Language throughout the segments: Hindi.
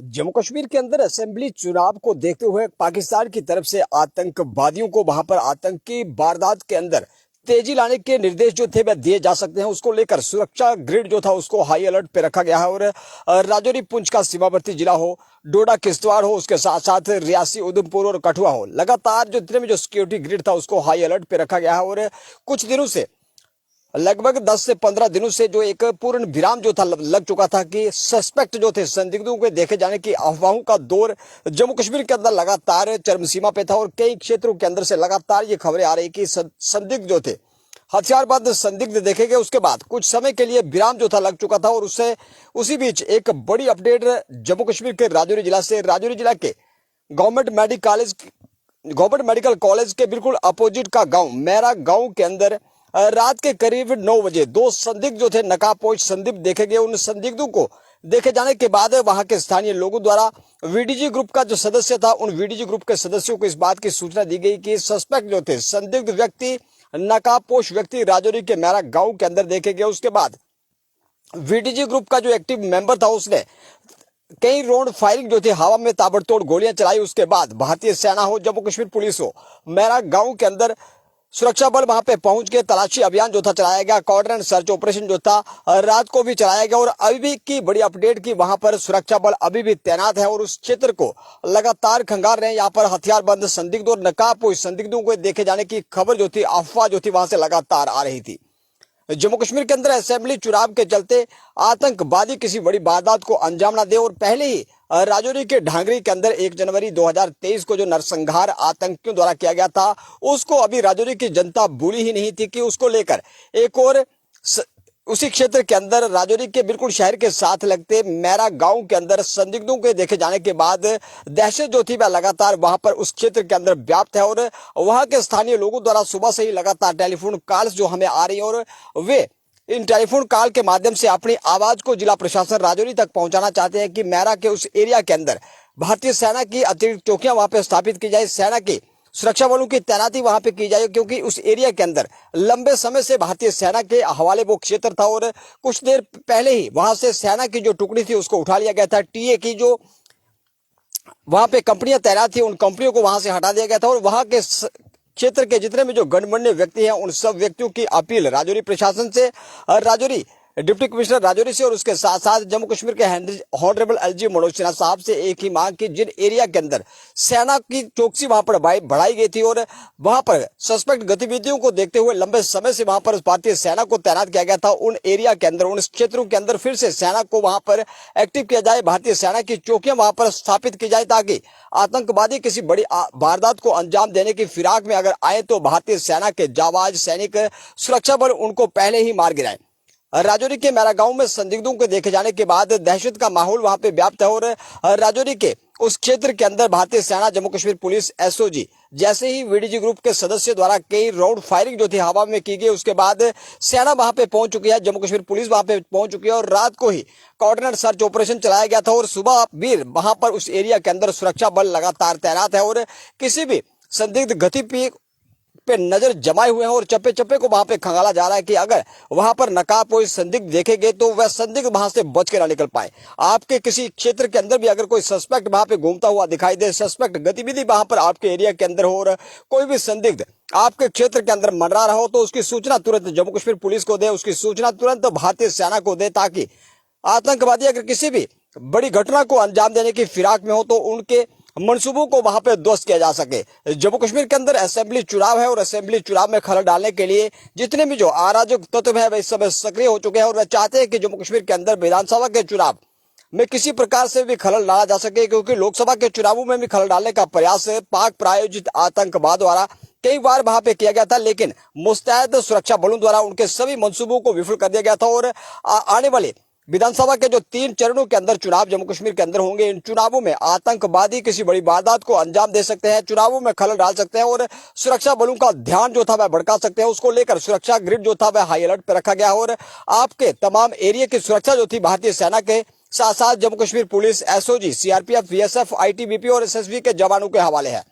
जम्मू कश्मीर के अंदर असेंबली चुनाव को देखते हुए पाकिस्तान की तरफ से आतंकवादियों को वहां पर आतंकी वारदात के अंदर तेजी लाने के निर्देश जो थे वह दिए जा सकते हैं। उसको लेकर सुरक्षा ग्रिड जो था उसको हाई अलर्ट पे रखा गया है। और राजौरी पुंछ का सीमावर्ती जिला हो, डोडा किश्तवाड़ हो, उसके साथ साथ रियासी उधमपुर और कठुआ हो, लगातार जो जितने भी जो सिक्योरिटी ग्रिड था उसको हाई अलर्ट पे रखा गया है। और कुछ दिनों से लगभग 10 से 15 दिनों से जो एक पूर्ण विराम जो था लग चुका था कि सस्पेक्ट जो थे, संदिग्धों के देखे जाने की अफवाहों का दौर जम्मू कश्मीर के अंदर लगातार चरम सीमा पे था। और कई क्षेत्रों के अंदर से लगातार ये खबरें आ रही कि संदिग्ध जो थे, हथियारबंद संदिग्ध देखे गए। उसके बाद कुछ समय के लिए विराम जो था लग चुका था। और उससे उसी बीच एक बड़ी अपडेट जम्मू कश्मीर के राजौरी जिला से, राजौरी जिला के गवर्नमेंट मेडिकल कॉलेज के बिल्कुल अपोजिट का गांव मेरा गांव के अंदर रात के करीब 9 बजे दो संदिग्ध जो थे, नकाबपोश संदिग्ध देखे गए। उन संदिग्धों को देखे जाने के बाद वहां के स्थानीय लोगों द्वारा वीडीजी ग्रुप का जो सदस्य था, उन वीडीजी ग्रुप के सदस्यों को इस बात की सूचना दी गई कि सस्पेक्ट जो थे, संदिग्ध व्यक्ति, नकाबपोश व्यक्ति राजौरी के मेरा गांव के अंदर देखे गए। उसके बाद वीडीजी ग्रुप का जो एक्टिव मेंबर था उसने कई राउंड फायरिंग जो थी, हवा में ताबड़तोड़ गोलियां चलाई। उसके बाद भारतीय सेना हो, जम्मू कश्मीर पुलिस हो, मेरा गांव के अंदर सुरक्षा बल वहां पे पहुंच के तलाशी अभियान जो था चलाया गया। कॉर्डन एंड सर्च ऑपरेशन जो था रात को भी चलाया गया। और अभी भी की बड़ी अपडेट की वहां पर सुरक्षा बल अभी भी तैनात है और उस क्षेत्र को लगातार खंगाल रहे हैं। यहाँ पर हथियारबंद संदिग्ध और नकाबपोश संदिग्धों को देखे जाने की खबर जो थी, अफवाह जो थी, वहां से लगातार आ रही थी। जम्मू कश्मीर के अंदर असेंबली चुनाव के चलते आतंकवादी किसी बड़ी वारदात को अंजाम न दे। और पहले ही राजौरी के ढांगरी के अंदर 1 जनवरी 2023 को जो नरसंहार आतंकियों द्वारा किया गया था, उसको अभी राजौरी की जनता भूली ही नहीं थी कि उसको लेकर एक और उसी क्षेत्र के अंदर राजौरी के बिल्कुल शहर के साथ लगते मेरा गांव के अंदर संदिग्धों के देखे जाने के बाद दहशत जो थी वह लगातार वहां पर उस क्षेत्र के अंदर व्याप्त है। और वहां के स्थानीय लोगों द्वारा सुबह से ही लगातार टेलीफोन कॉल्स जो हमें आ रही है और वे इन टेलीफोन कॉल के माध्यम से अपनी आवाज को जिला प्रशासन राजौरी तक पहुंचाना चाहते हैं कि मेरा के उस एरिया के अंदर भारतीय सेना की अतिरिक्त चौकियां वहां पर स्थापित की जाए, सेना की सुरक्षा बलों की तैनाती वहां पे की जाए, क्योंकि उस एरिया के अंदर लंबे समय से भारतीय सेना के हवाले वो क्षेत्र था। और कुछ देर पहले ही वहां से सेना की जो टुकड़ी थी उसको उठा लिया गया था। टीए की जो वहां पे कंपनियां तैनात थी, उन कंपनियों को वहां से हटा दिया गया था। और वहां के क्षेत्र के जितने भी जो गणमान्य व्यक्ति हैं, उन सब व्यक्तियों की अपील राजौरी प्रशासन से, राजौरी डिप्टी कमिश्नर राजौरी से और उसके साथ साथ जम्मू कश्मीर के ऑनरेबल एलजी मनोज सिन्हा साहब से एक ही मांग की, जिन एरिया के अंदर सेना की चौकसी वहां पर बढ़ाई गई थी और वहां पर सस्पेक्ट गतिविधियों को देखते हुए लंबे समय से वहां पर भारतीय सेना को तैनात किया गया था, उन एरिया के अंदर, उन क्षेत्रों के अंदर फिर से सेना को वहां पर एक्टिव किया जाए, भारतीय सेना की चौकियां वहां पर स्थापित की जाए, ताकि आतंकवादी किसी बड़ी वारदात को अंजाम देने की फिराक में अगर आए तो भारतीय सेना के जाबाज सैनिक सुरक्षा बल उनको पहले ही मार गिराए। राजौरी के मेरा गांव में संदिग्धों के देखे जाने के बाद दहशत का माहौल वहां पे व्याप्त है। और राजौरी के उस क्षेत्र के अंदर भारतीय सेना, जम्मू कश्मीर पुलिस, एसओजी जैसे ही वीडीजी ग्रुप के सदस्य द्वारा कई राउंड फायरिंग जो थी हवा में की गई। उसके बाद सेना वहां पे पहुंच चुकी है, जम्मू कश्मीर पुलिस वहां पे पहुंच चुकी है और रात को ही कोऑर्डिनेट सर्च ऑपरेशन चलाया गया था। और सुबह भी वहां पर उस एरिया के अंदर सुरक्षा बल लगातार तैनात है और किसी भी संदिग्ध गतिविधि पे नजर जमाए हुए हैं। और चप्पे चप्पे को वहां पे खंगाला जा रहा है कि अगर वहां पर नकाबपोश संदिग्ध देखे गए तो वह संदिग्ध वहां से बच के ना निकल पाए। आपके किसी क्षेत्र के अंदर भी अगर कोई सस्पेक्ट वहां पे घूमता हुआ दिखाई दे, सस्पेक्ट गतिविधि वहां पर आपके एरिया के अंदर हो और कोई भी संदिग्ध आपके क्षेत्र के अंदर मंडरा रहा हो तो उसकी सूचना तुरंत जम्मू कश्मीर पुलिस को दे, उसकी सूचना तुरंत भारतीय सेना को दे, ताकि आतंकवादी अगर किसी भी बड़ी घटना को अंजाम देने की फिराक में हो तो उनके मंसूबों को वहां पे ध्वस्त किया जा सके। जम्मू कश्मीर के अंदर असेंबली चुनाव है और असेंबली चुनाव में खलल डालने के लिए जितने भी जो अराजक तत्व है वे इस समय सक्रिय हो चुके हैं और वे चाहते हैं कि जम्मू कश्मीर के अंदर विधानसभा के चुनाव में किसी प्रकार से भी खलल डाला जा सके, क्योंकि लोकसभा के चुनावों में भी खलल डालने का प्रयास पाक प्रायोजित आतंकवाद द्वारा कई बार वहां पे किया गया था, लेकिन मुस्तैद सुरक्षा बलों द्वारा उनके सभी मंसूबों को विफल कर दिया गया था। और आने वाले विधानसभा के जो 3 चरणों के अंदर चुनाव जम्मू कश्मीर के अंदर होंगे, इन चुनावों में आतंकवादी किसी बड़ी वारदात को अंजाम दे सकते हैं, चुनावों में खलल डाल सकते हैं और सुरक्षा बलों का ध्यान जो था वह भड़का सकते हैं। उसको लेकर सुरक्षा ग्रिड जो था वह हाई अलर्ट पर रखा गया और आपके तमाम एरिया की सुरक्षा जो थी भारतीय सेना के साथ साथ Jammu Kashmir police, SOG, CRPF, BSF, ITBP और एसएसबी के जवानों के हवाले है।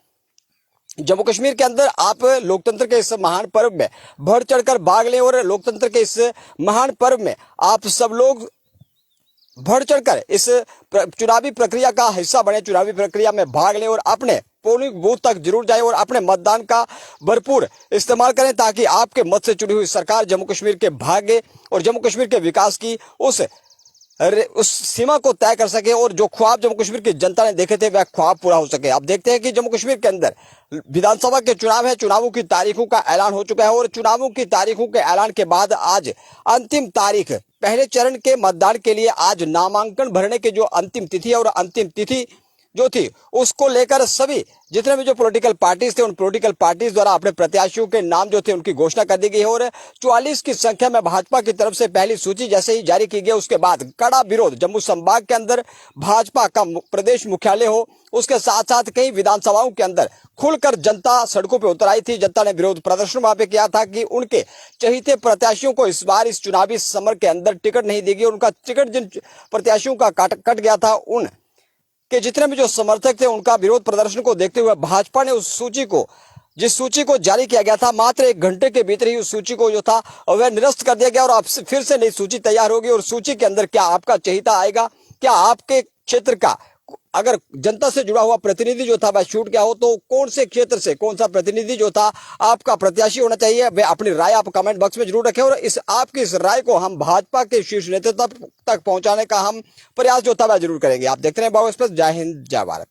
जम्मू कश्मीर के अंदर आप लोकतंत्र के इस महान पर्व में बढ़ चढ़कर भाग लें और लोकतंत्र के इस महान पर्व में आप सब लोग बढ़ चढ़कर इस चुनावी प्रक्रिया का हिस्सा बने, चुनावी प्रक्रिया में भाग लें और अपने पोलिंग बूथ तक जरूर जाएं और अपने मतदान का भरपूर इस्तेमाल करें, ताकि आपके मत से चुनी हुई सरकार जम्मू कश्मीर के भाग्य और जम्मू कश्मीर के विकास की उस सीमा को तय कर सके और जो ख्वाब जम्मू कश्मीर की जनता ने देखे थे वह ख्वाब पूरा हो सके। अब देखते हैं कि जम्मू कश्मीर के अंदर विधानसभा के चुनाव है, चुनावों की तारीखों का ऐलान हो चुका है और चुनावों की तारीखों के ऐलान के बाद आज अंतिम तारीख पहले चरण के मतदान के लिए आज नामांकन भरने की जो अंतिम तिथि है और अंतिम तिथि जो थी उसको लेकर सभी जितने भी जो पॉलिटिकल पार्टीज थे उन पॉलिटिकल पार्टीज द्वारा अपने प्रत्याशियों के नाम जो थे उनकी घोषणा कर दी गई है और 44 की संख्या में भाजपा की तरफ से पहली सूची जैसे ही जारी की गई उसके बाद कड़ा विरोध जम्मू संभाग के अंदर भाजपा का प्रदेश मुख्यालय हो, उसके साथ साथ कई विधानसभाओं के अंदर खुलकर जनता सड़कों पर उतर आई थी। जनता ने विरोध प्रदर्शन वहां पे किया था कि उनके चहेते प्रत्याशियों को इस बार इस चुनावी समर के अंदर टिकट नहीं दी गई। उनका टिकट जिन प्रत्याशियों का कट गया था उन कि जितने भी जो समर्थक थे उनका विरोध प्रदर्शन को देखते हुए भाजपा ने उस सूची को, जिस सूची को जारी किया गया था, मात्र 1 घंटे के भीतर ही उस सूची को जो था वह निरस्त कर दिया गया और अब फिर से नई सूची तैयार होगी और सूची के अंदर क्या आपका चहेता आएगा, क्या आपके क्षेत्र का अगर जनता से जुड़ा हुआ प्रतिनिधि जो था वह छूट गया हो तो कौन से क्षेत्र से कौन सा प्रतिनिधि जो था आपका प्रत्याशी होना चाहिए, वह अपनी राय आप कमेंट बॉक्स में जरूर रखें और आपकी इस राय को हम भाजपा के शीर्ष नेतृत्व तक पहुंचाने का हम प्रयास जो था वह जरूर करेंगे। आप देखते रहे बाबू एक्सप्रेस। जय हिंद, जय भारत।